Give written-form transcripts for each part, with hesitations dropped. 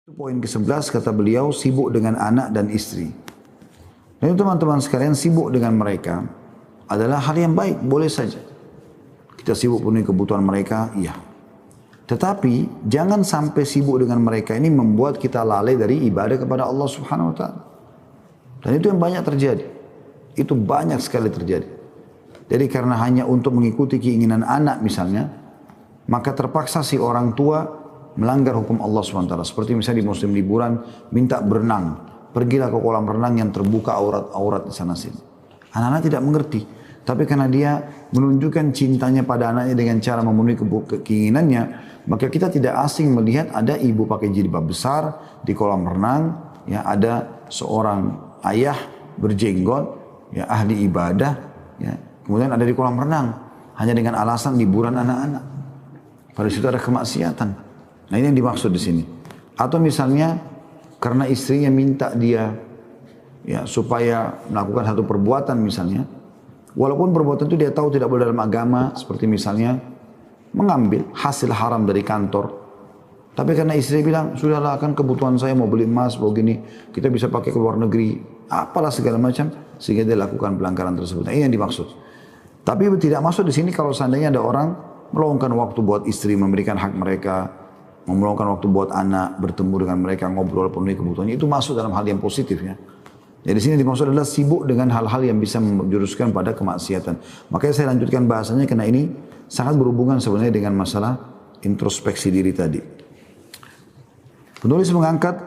Poin ke-11 kata beliau sibuk dengan anak dan istri. Dan teman-teman sekalian sibuk dengan mereka adalah hal yang baik, boleh saja. Kita sibuk penuhi kebutuhan mereka, iya. Tetapi jangan sampai sibuk dengan mereka ini membuat kita lalai dari ibadah kepada Allah Subhanahu wa taala. Dan itu yang banyak terjadi. Itu banyak sekali terjadi. Jadi karena hanya untuk mengikuti keinginan anak misalnya, maka terpaksa si orang tua melanggar hukum Allah SWT. Seperti misalnya di musim liburan, minta berenang. Pergilah ke kolam renang yang terbuka aurat-aurat di sana sini. Anak-anak tidak mengerti. Tapi karena dia menunjukkan cintanya pada anaknya dengan cara memenuhi keinginannya, maka kita tidak asing melihat ada ibu pakai jilbab besar di kolam renang, ya ada seorang ayah berjenggot, ya ahli ibadah, ya kemudian ada di kolam renang hanya dengan alasan liburan anak-anak. Pada situ ada kemaksiatan. Nah ini yang dimaksud di sini. Atau misalnya karena istrinya minta dia ya supaya melakukan satu perbuatan misalnya, walaupun perbuatan itu dia tahu tidak boleh dalam agama, seperti misalnya mengambil hasil haram dari kantor. Tapi karena istri bilang, sudahlah kan kebutuhan saya mau beli emas, mau gini, kita bisa pakai ke luar negeri, apalah segala macam, sehingga dia lakukan pelanggaran tersebut. Nah, ini yang dimaksud. Tapi tidak masuk di sini kalau seandainya ada orang meluangkan waktu buat istri, memberikan hak mereka, meluangkan waktu buat anak, bertemu dengan mereka, ngobrol, penuhi kebutuhannya, itu masuk dalam hal yang positif ya. Jadi sini dimaksud adalah sibuk dengan hal-hal yang bisa menjuruskan pada kemaksiatan. Makanya saya lanjutkan bahasanya karena ini sangat berhubungan sebenarnya dengan masalah introspeksi diri tadi. Penulis mengangkat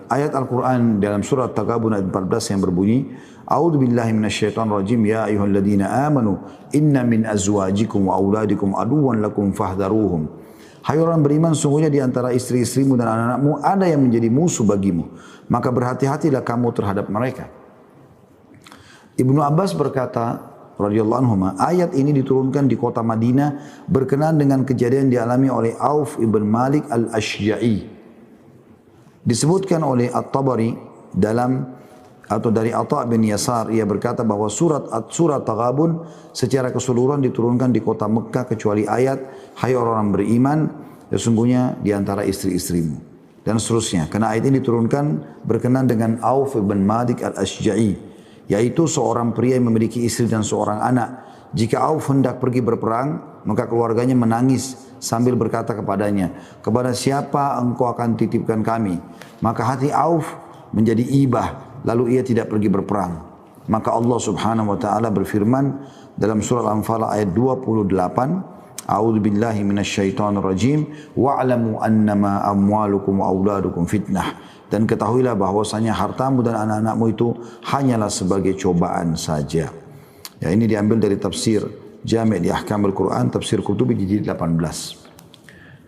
ayat Al-Quran dalam surat Taghabun ayat 14 yang berbunyi, A'udzu billahi minasyaitonir rajim, ya ayyuhalladzina amanu inna min azwajikum wa auladikum aduwwan lakum fahdharuhum. Hai orang beriman, sungguhnya di antara istri-istrimu dan anak-anakmu ada yang menjadi musuh bagimu. Maka berhati-hatilah kamu terhadap mereka. Ibnu Abbas berkata, radhiyallahu anhu, ayat ini diturunkan di kota Madinah berkenaan dengan kejadian dialami oleh Auf ibn Malik al-Ashja'i. Disebutkan oleh At-Tabari dalam atau dari Atha bin Yasar, ia berkata bahwa surat Taghabun secara keseluruhan diturunkan di kota Mekah kecuali ayat hai orang beriman sesungguhnya di antara istri-istrimu dan seterusnya. Karena ayat ini diturunkan berkenaan dengan Auf bin Malik al-Ashja'i, yaitu seorang pria yang memiliki istri dan seorang anak. Jika Auf hendak pergi berperang, maka keluarganya menangis sambil berkata kepadanya, kepada siapa engkau akan titipkan kami? Maka hati Auf menjadi ibah, lalu ia tidak pergi berperang. Maka Allah Subhanahu wa taala berfirman dalam surah Al-Anfal ayat 28, A'udzu billahi minasyaitonir rajim, wa'lamu annama amwalukum wa auladukum fitnah. Dan ketahuilah bahwasanya hartamu dan anak-anakmu itu hanyalah sebagai cobaan saja. Ya, ini diambil dari tafsir Jami' di Ahkamul Quran, tafsir Qurtubi di jilid 18.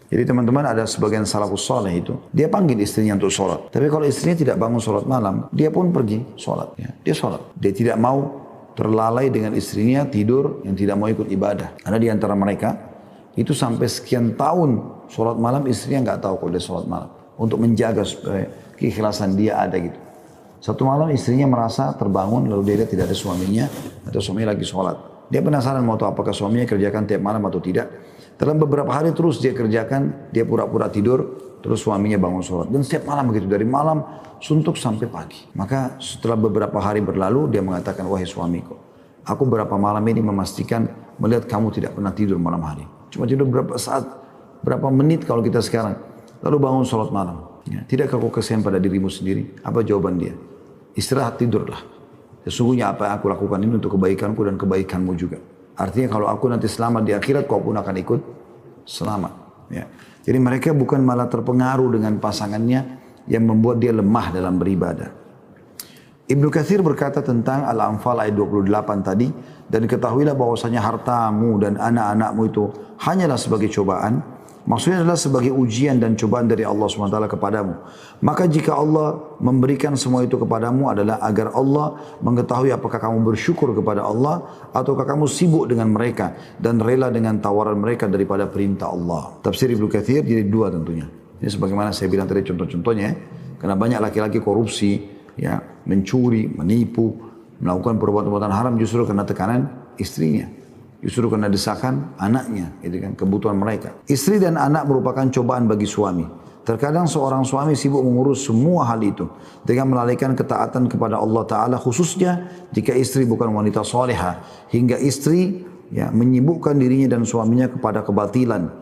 Jadi teman-teman ada sebagian salafus saleh itu, dia panggil istrinya untuk sholat. Tapi kalau istrinya tidak bangun sholat malam, dia pun pergi sholat. Ya. Dia sholat. Dia tidak mau terlalai dengan istrinya tidur yang tidak mau ikut ibadah. Karena di antara mereka itu sampai sekian tahun sholat malam istrinya nggak tahu kalau dia sholat malam. Untuk menjaga supaya keikhlasan dia ada gitu. Satu malam istrinya merasa terbangun lalu dia lihat tidak ada suaminya atau suaminya lagi sholat. Dia penasaran mau tahu apakah suaminya kerjakan tiap malam atau tidak. Dalam beberapa hari terus dia kerjakan, dia pura-pura tidur, terus suaminya bangun sholat. Dan setiap malam begitu, dari malam suntuk sampai pagi. Maka setelah beberapa hari berlalu, dia mengatakan, wahai suamiku, aku berapa malam ini memastikan melihat kamu tidak pernah tidur malam hari. Cuma tidur berapa saat, berapa menit kalau kita sekarang. Lalu bangun sholat malam. Ya, tidakkah kau kasihan pada dirimu sendiri? Apa jawaban dia? Istirahat, tidurlah. Sesungguhnya apa yang aku lakukan ini untuk kebaikanku dan kebaikanmu juga. Artinya kalau aku nanti selamat di akhirat, kau pun akan ikut selamat. Ya. Jadi mereka bukan malah terpengaruh dengan pasangannya yang membuat dia lemah dalam beribadah. Ibnu Katsir berkata tentang Al-Anfal ayat 28 tadi, dan ketahuilah bahwasanya hartamu dan anak-anakmu itu hanyalah sebagai cobaan. Maksudnya adalah sebagai ujian dan cobaan dari Allah SWT kepadamu. Maka jika Allah memberikan semua itu kepadamu adalah agar Allah mengetahui apakah kamu bersyukur kepada Allah ataukah kamu sibuk dengan mereka dan rela dengan tawaran mereka daripada perintah Allah. Tafsir Ibnu Katsir jadi dua tentunya. Ini sebagaimana saya bilang tadi contoh-contohnya ya. Karena banyak laki-laki korupsi, ya, mencuri, menipu, melakukan perbuatan-perbuatan haram justru karena tekanan istrinya. Justru karena desakan anaknya, itu kan kebutuhan mereka. Istri dan anak merupakan cobaan bagi suami. Terkadang seorang suami sibuk mengurus semua hal itu dengan melalaikan ketaatan kepada Allah Ta'ala, khususnya jika istri bukan wanita salihah, hingga istri menyibukkan dirinya dan suaminya kepada kebatilan.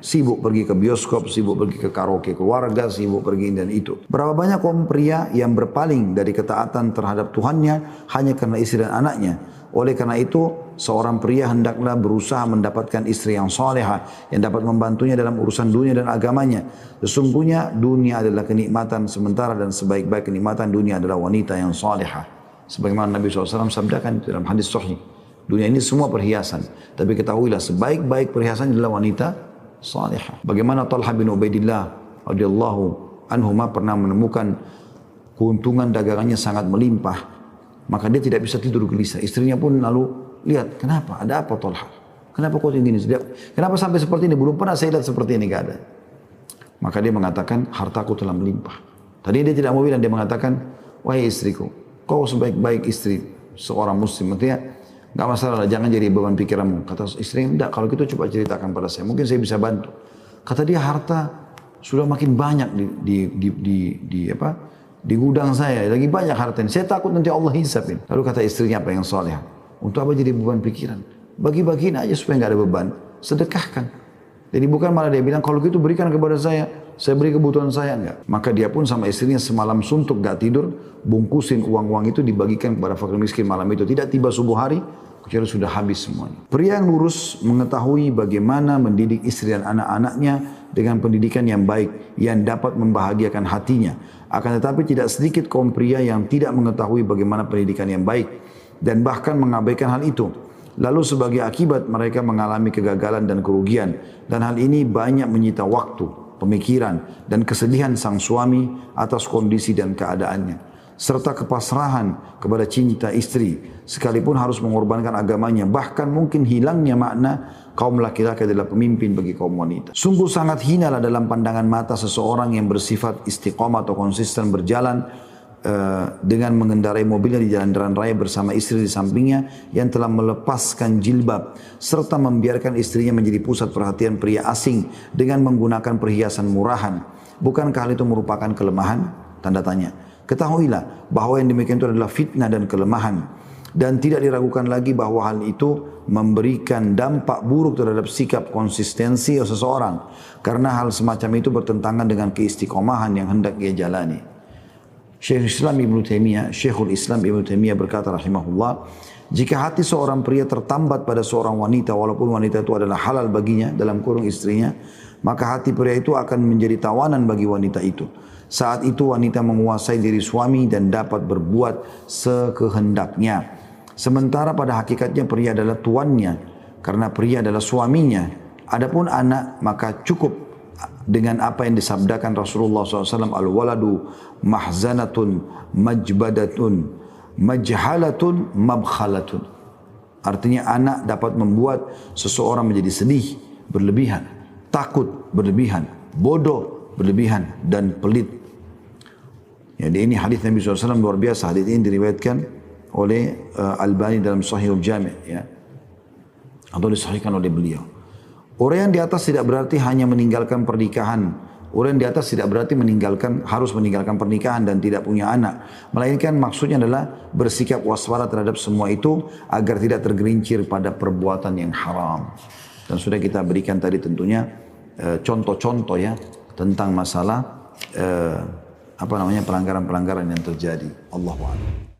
Sibuk pergi ke bioskop, sibuk pergi ke karaoke keluarga, sibuk pergi dan itu. Berapa banyak kaum pria yang berpaling dari ketaatan terhadap Tuhannya hanya karena istri dan anaknya. Oleh karena itu, seorang pria hendaklah berusaha mendapatkan istri yang salehah yang dapat membantunya dalam urusan dunia dan agamanya. Sesungguhnya dunia adalah kenikmatan sementara dan sebaik-baik kenikmatan dunia adalah wanita yang salehah. Sebagaimana Nabi SAW sabdakan dalam hadis sahih. Dunia ini semua perhiasan, tapi ketahuilah sebaik-baik perhiasan adalah wanita salihah. Bagaimana Talha bin Ubaidillah radhiyallahu anhuma pernah menemukan keuntungan dagangannya sangat melimpah, maka dia tidak bisa tidur gelisah. Istrinya pun lalu lihat, kenapa? Ada apa Talha? Kenapa kau begini? Kenapa sampai seperti ini? Belum pernah saya lihat seperti ini, gak ada. Maka dia mengatakan, hartaku telah melimpah. Tadi dia tidak mau bilang, dia mengatakan, wahai istriku, kau sebaik-baik istri seorang muslim. Artinya, gak masalah, jangan jadi beban pikiranmu. Kata istrinya, enggak, kalau gitu coba ceritakan pada saya. Mungkin saya bisa bantu. Kata dia, harta sudah makin banyak di gudang saya, lagi banyak hartanya. Saya takut nanti Allah hisapin. Lalu kata istrinya apa yang saleh? Untuk apa jadi beban pikiran? Bagi-bagiin aja supaya nggak ada beban. Sedekahkan. Jadi bukan malah dia bilang, kalau gitu berikan kepada saya beri kebutuhan saya, enggak. Maka dia pun sama istrinya semalam suntuk gak tidur, bungkusin uang-uang itu dibagikan kepada fakir miskin malam itu. Tidak tiba subuh hari, kecuali sudah habis semuanya. Pria yang lurus mengetahui bagaimana mendidik istri dan anak-anaknya dengan pendidikan yang baik, yang dapat membahagiakan hatinya. Akan tetapi tidak sedikit kaum pria yang tidak mengetahui bagaimana pendidikan yang baik, dan bahkan mengabaikan hal itu. Lalu sebagai akibat mereka mengalami kegagalan dan kerugian. Dan hal ini banyak menyita waktu, pemikiran, dan kesedihan sang suami atas kondisi dan keadaannya. Serta kepasrahan kepada cinta istri, sekalipun harus mengorbankan agamanya. Bahkan mungkin hilangnya makna kaum laki-laki adalah pemimpin bagi kaum wanita. Sungguh sangat hinalah dalam pandangan mata seseorang yang bersifat istiqomah atau konsisten berjalan dengan mengendarai mobilnya di jalan raya bersama istri di sampingnya yang telah melepaskan jilbab serta membiarkan istrinya menjadi pusat perhatian pria asing dengan menggunakan perhiasan murahan. Bukankah hal itu merupakan kelemahan? Tanda tanya. Ketahuilah bahwa yang demikian itu adalah fitnah dan kelemahan, dan tidak diragukan lagi bahwa hal itu memberikan dampak buruk terhadap sikap konsistensi seseorang, karena hal semacam itu bertentangan dengan keistiqomahan yang hendak ia jalani. Syekhul Islam Ibnu Taimiyah berkata rahimahullah, jika hati seorang pria tertambat pada seorang wanita walaupun wanita itu adalah halal baginya dalam kurung istrinya, maka hati pria itu akan menjadi tawanan bagi wanita itu. Saat itu wanita menguasai diri suami dan dapat berbuat sekehendaknya. Sementara pada hakikatnya pria adalah tuannya, karena pria adalah suaminya. Adapun anak, maka cukup dengan apa yang disabdakan Rasulullah SAW, al-waladu mahzanatun majbadatun majhalatun mabkhalatun. Artinya anak dapat membuat seseorang menjadi sedih berlebihan, takut berlebihan, bodoh berlebihan, dan pelit. Jadi ini hadis Nabi SAW luar biasa. Hadis ini diriwayatkan oleh Albani dalam Sahihul Jami', atau disahihkan oleh beliau. Orang yang di atas tidak berarti hanya meninggalkan pernikahan. Orang yang di atas tidak berarti harus meninggalkan pernikahan dan tidak punya anak. Melainkan maksudnya adalah bersikap waspada terhadap semua itu agar tidak tergelincir pada perbuatan yang haram. Dan sudah kita berikan tadi tentunya contoh-contoh tentang masalah pelanggaran-pelanggaran yang terjadi. Allahu a'lam.